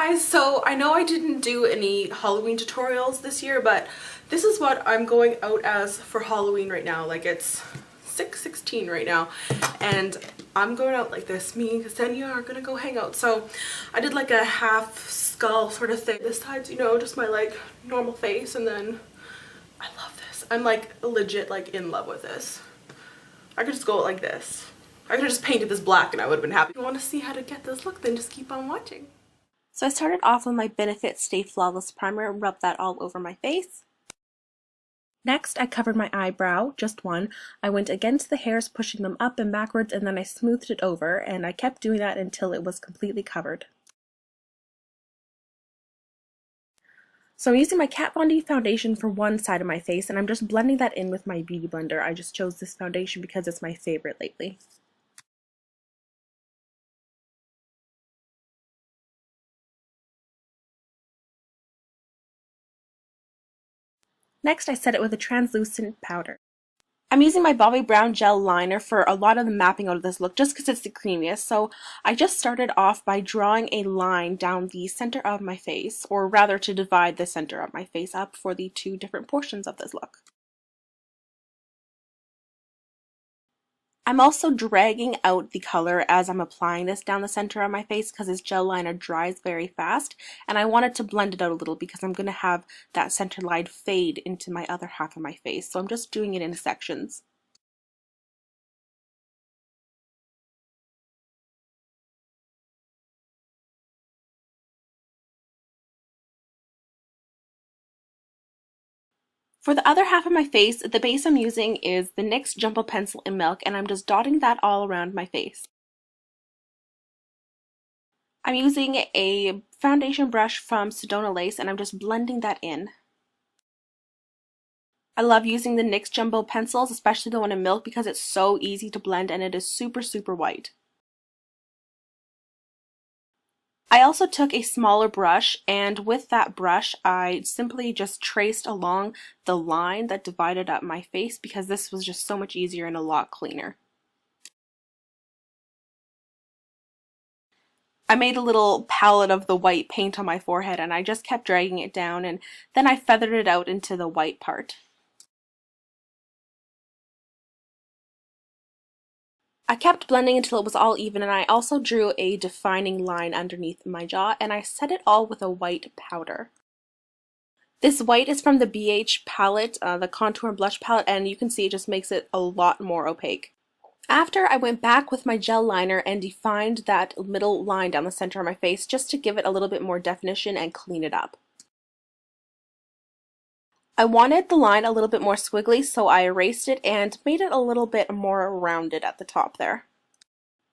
guys, so I know I didn't do any Halloween tutorials this year, but this is what I'm going out as for Halloween right now. Like, it's 6/16 right now, and I'm going out like this. Me and Ksenia are gonna go hang out. So I did like a half skull sort of thing. This side's, you know, just my like normal face, and then I love this. I'm like legit like in love with this. I could just go like this. I could have just painted this black and I would have been happy. If you want to see how to get this look, then just keep on watching. So I started off with my Benefit Stay Flawless Primer, rubbed that all over my face. Next, I covered my eyebrow, just one. I went against the hairs, pushing them up and backwards, and then I smoothed it over, and I kept doing that until it was completely covered. So I'm using my Kat Von D foundation for one side of my face, and I'm just blending that in with my Beauty Blender. I just chose this foundation because it's my favorite lately. Next, I set it with a translucent powder. I'm using my Bobbi Brown gel liner for a lot of the mapping out of this look just because it's the creamiest. So I just started off by drawing a line down the center of my face, or rather to divide the center of my face up for the two different portions of this look. I'm also dragging out the color as I'm applying this down the center of my face because this gel liner dries very fast, and I wanted to blend it out a little because I'm going to have that center line fade into my other half of my face, so I'm just doing it in sections. For the other half of my face, the base I'm using is the NYX Jumbo Pencil in Milk, and I'm just dotting that all around my face. I'm using a foundation brush from Sedona Lace, and I'm just blending that in. I love using the NYX Jumbo pencils, especially the one in Milk, because it's so easy to blend and it is super, super white. I also took a smaller brush, and with that brush I simply just traced along the line that divided up my face because this was just so much easier and a lot cleaner. I made a little palette of the white paint on my forehead, and I just kept dragging it down, and then I feathered it out into the white part. I kept blending until it was all even, and I also drew a defining line underneath my jaw, and I set it all with a white powder. This white is from the BH palette, the contour and blush palette, and you can see it just makes it a lot more opaque. After, I went back with my gel liner and defined that middle line down the center of my face just to give it a little bit more definition and clean it up. I wanted the line a little bit more squiggly, so I erased it and made it a little bit more rounded at the top there.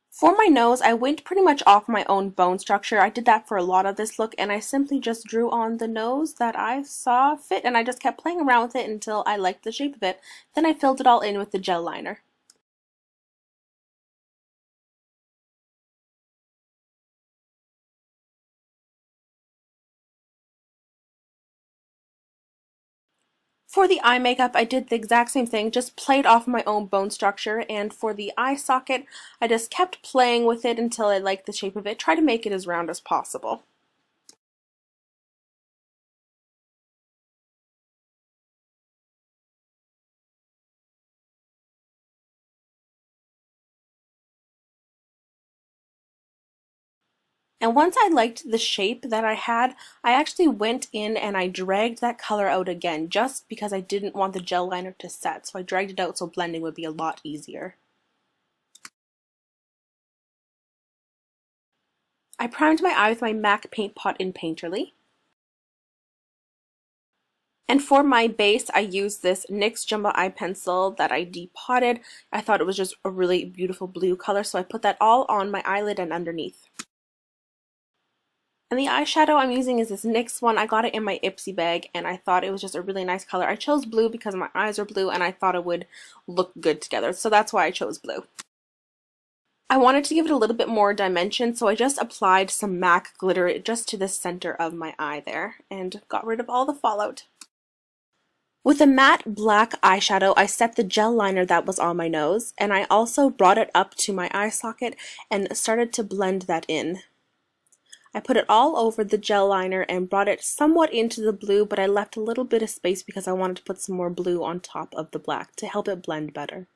For my nose, I went pretty much off my own bone structure. I did that for a lot of this look, and I simply just drew on the nose that I saw fit, and I just kept playing around with it until I liked the shape of it. Then I filled it all in with the gel liner. For the eye makeup, I did the exact same thing, just played off my own bone structure, and for the eye socket, I just kept playing with it until I liked the shape of it. Try to make it as round as possible. And once I liked the shape that I had, I actually went in and I dragged that color out again just because I didn't want the gel liner to set. So I dragged it out so blending would be a lot easier. I primed my eye with my MAC Paint Pot in Painterly. And for my base, I used this NYX Jumbo Eye Pencil that I depotted. I thought it was just a really beautiful blue color, so I put that all on my eyelid and underneath. And the eyeshadow I'm using is this NYX one. I got it in my Ipsy bag, and I thought it was just a really nice color. I chose blue because my eyes are blue, and I thought it would look good together, so that's why I chose blue. I wanted to give it a little bit more dimension, so I just applied some MAC glitter just to the center of my eye there, and got rid of all the fallout. With a matte black eyeshadow, I set the gel liner that was on my nose, and I also brought it up to my eye socket and started to blend that in. I put it all over the gel liner and brought it somewhat into the blue, but I left a little bit of space because I wanted to put some more blue on top of the black to help it blend better.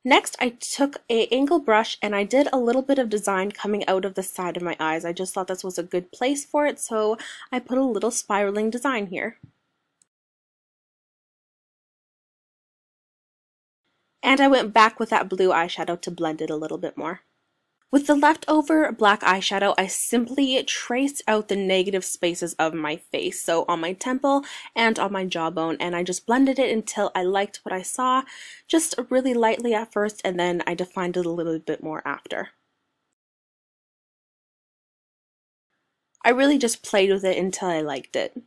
Next, I took an angle brush and I did a little bit of design coming out of the side of my eyes. I just thought this was a good place for it, so I put a little spiraling design here. And I went back with that blue eyeshadow to blend it a little bit more. With the leftover black eyeshadow, I simply traced out the negative spaces of my face, so on my temple and on my jawbone, and I just blended it until I liked what I saw, just really lightly at first, and then I defined it a little bit more after. I really just played with it until I liked it.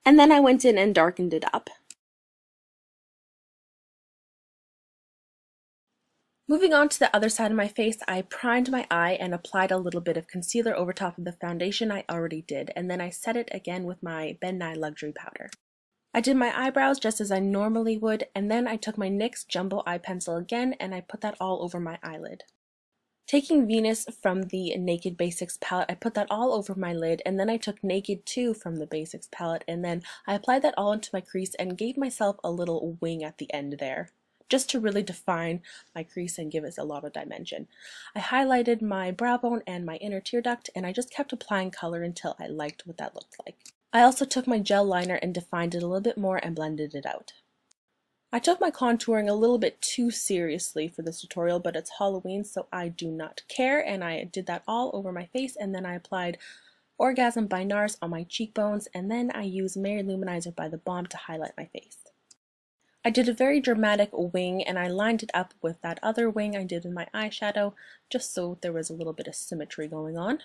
And then I went in and darkened it up. Moving on to the other side of my face, I primed my eye and applied a little bit of concealer over top of the foundation I already did, and then I set it again with my Ben Nye Luxury Powder. I did my eyebrows just as I normally would, and then I took my NYX Jumbo Eye Pencil again and I put that all over my eyelid. Taking Venus from the Naked Basics palette, I put that all over my lid, and then I took Naked 2 from the Basics palette, and then I applied that all into my crease and gave myself a little wing at the end there, just to really define my crease and give it a lot of dimension. I highlighted my brow bone and my inner tear duct, and I just kept applying color until I liked what that looked like. I also took my gel liner and defined it a little bit more and blended it out. I took my contouring a little bit too seriously for this tutorial, but it's Halloween, so I do not care, and I did that all over my face, and then I applied Orgasm by NARS on my cheekbones, and then I used Mary Luminizer by The Balm to highlight my face. I did a very dramatic wing, and I lined it up with that other wing I did in my eyeshadow, just so there was a little bit of symmetry going on.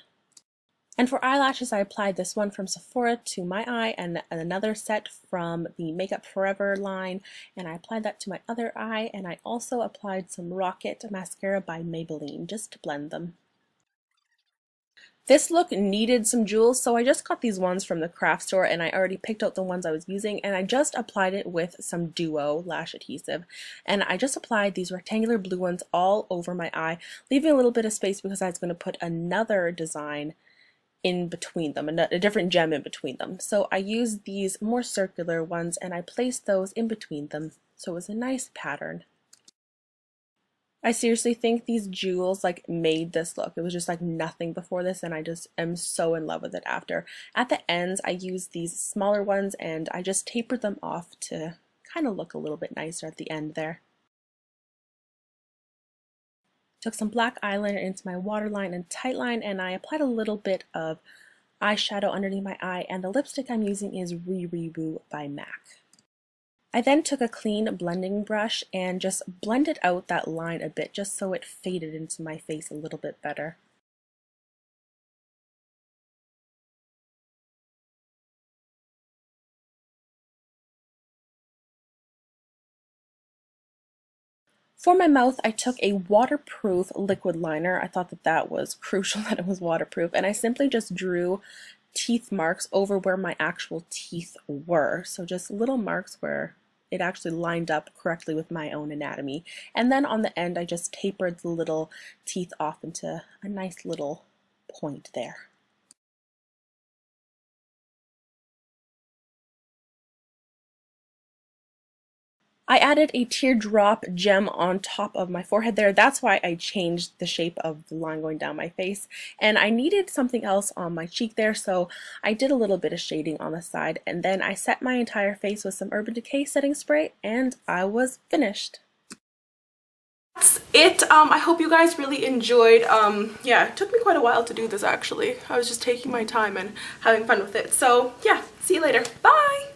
And for eyelashes, I applied this one from Sephora to my eye and another set from the Makeup Forever line, and I applied that to my other eye, and I also applied some Rocket mascara by Maybelline just to blend them. This look needed some jewels, so I just got these ones from the craft store, and I already picked out the ones I was using, and I just applied it with some Duo lash adhesive. And I just applied these rectangular blue ones all over my eye, leaving a little bit of space because I was going to put another design in between them, a different gem in between them. So I used these more circular ones and I placed those in between them, so it was a nice pattern. I seriously think these jewels like made this look. It was just like nothing before this, and I just am so in love with it after. At the ends, I used these smaller ones and I just tapered them off to kind of look a little bit nicer at the end there. Took some black eyeliner into my waterline and tightline, and I applied a little bit of eyeshadow underneath my eye, and the lipstick I'm using is Riri Woo by MAC. I then took a clean blending brush and just blended out that line a bit just so it faded into my face a little bit better. For my mouth, I took a waterproof liquid liner. I thought that that was crucial that it was waterproof, and I simply just drew teeth marks over where my actual teeth were. So just little marks where it actually lined up correctly with my own anatomy. And then on the end, I just tapered the little teeth off into a nice little point there. I added a teardrop gem on top of my forehead there. That's why I changed the shape of the line going down my face. And I needed something else on my cheek there, so I did a little bit of shading on the side. And then I set my entire face with some Urban Decay setting spray, and I was finished. That's it. I hope you guys really enjoyed. Yeah, it took me quite a while to do this actually. I was just taking my time and having fun with it. So yeah, see you later. Bye!